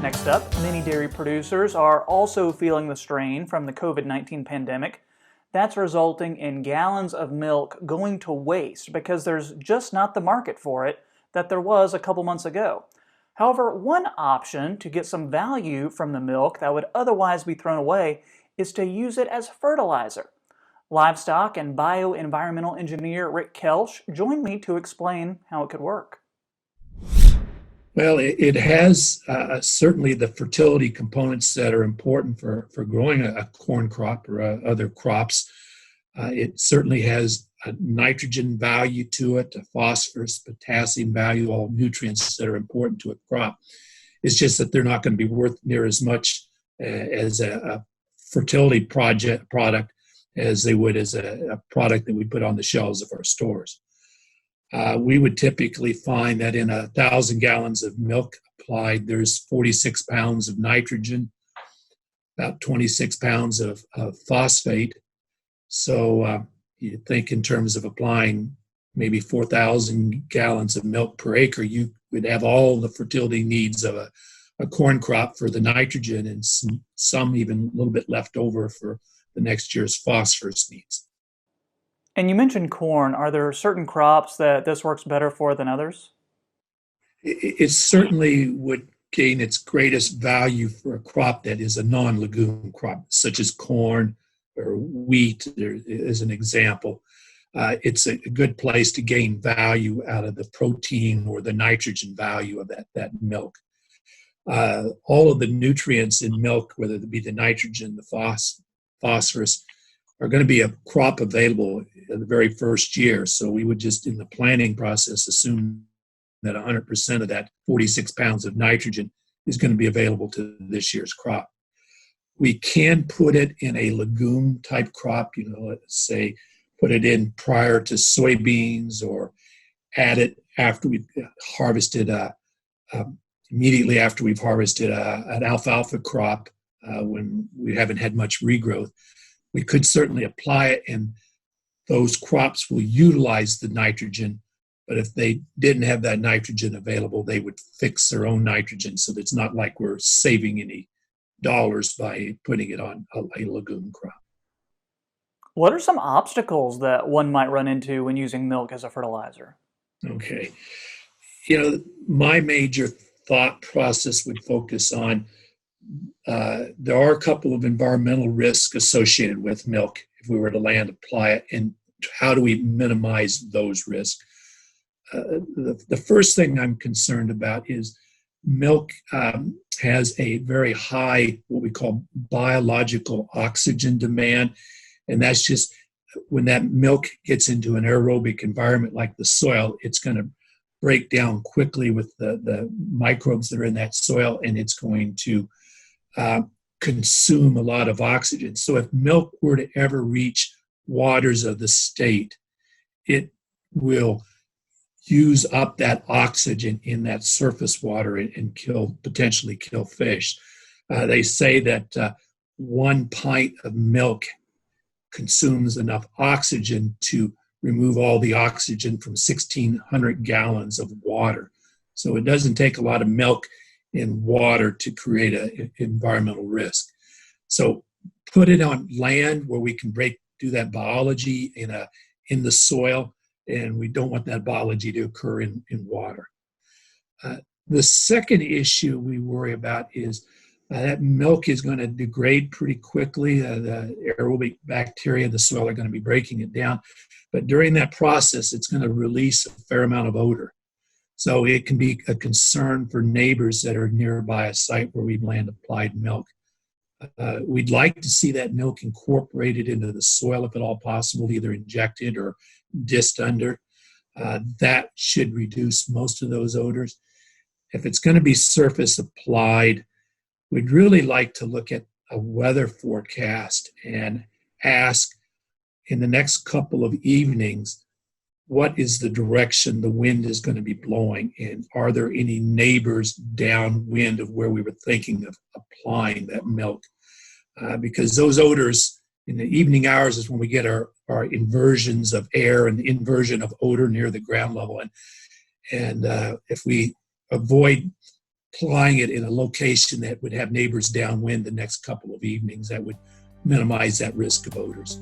Next up, many dairy producers are also feeling the strain from the COVID-19 pandemic. That's resulting in gallons of milk going to waste because there's just not the market for it that there was a couple months ago. However, one option to get some value from the milk that would otherwise be thrown away is to use it as fertilizer. Livestock and Environmental Engineer Rick Koelsch joined me to explain how it could work. Well, it has certainly the fertility components that are important for growing a corn crop or other crops. It certainly has a nitrogen value to it, a phosphorus, potassium value, all nutrients that are important to a crop. It's just that they're not going to be worth near as much as a fertility product as they would as a product that we put on the shelves of our stores. We would typically find that in 1,000 gallons of milk applied, there's 46 pounds of nitrogen, about 26 pounds of phosphate. So you think in terms of applying maybe 4,000 gallons of milk per acre, you would have all the fertility needs of a corn crop for the nitrogen and some even a little bit left over for the next year's phosphorus needs. And you mentioned corn. Are there certain crops that this works better for than others? It certainly would gain its greatest value for a crop that is a non-legume crop, such as corn or wheat, as an example. It's a good place to gain value out of the protein or the nitrogen value of that milk. All of the nutrients in milk, whether it be the nitrogen, the phosphorus, are going to be a crop available in the very first year. So we would just, in the planning process, assume that 100% of that 46 pounds of nitrogen is going to be available to this year's crop. We can put it in a legume type crop, let's say put it in prior to soybeans or add it after we've harvested, immediately after we've harvested an alfalfa crop when we haven't had much regrowth. We could certainly apply it, and those crops will utilize the nitrogen. But if they didn't have that nitrogen available, they would fix their own nitrogen. So it's not like we're saving any dollars by putting it on a legume crop. What are some obstacles that one might run into when using milk as a fertilizer? Okay. My major thought process would focus on there are a couple of environmental risks associated with milk if we were to land apply it, and how do we minimize those risks? The first thing I'm concerned about is milk has a very high, what we call biological oxygen demand, and that's just when that milk gets into an aerobic environment like the soil, it's going to break down quickly with the microbes that are in that soil, and it's going to consume a lot of oxygen. So if milk were to ever reach waters of the state, it will use up that oxygen in that surface water and potentially kill fish. They say that 1 pint of milk consumes enough oxygen to remove all the oxygen from 1,600 gallons of water. So it doesn't take a lot of milk in water to create an environmental risk. So put it on land where we can do that biology in the soil, and we don't want that biology to occur in water. The second issue we worry about is that milk is going to degrade pretty quickly. The aerobic bacteria in the soil are going to be breaking it down. But during that process, it's going to release a fair amount of odor. So it can be a concern for neighbors that are nearby a site where we've land applied milk. We'd like to see that milk incorporated into the soil if at all possible, either injected or dissed under. That should reduce most of those odors. If it's going to be surface applied, we'd really like to look at a weather forecast and ask in the next couple of evenings, what is the direction the wind is going to be blowing, and are there any neighbors downwind of where we were thinking of applying that milk? Because those odors in the evening hours is when we get our inversions of air and the inversion of odor near the ground level. And if we avoid applying it in a location that would have neighbors downwind the next couple of evenings. That would minimize that risk of odors.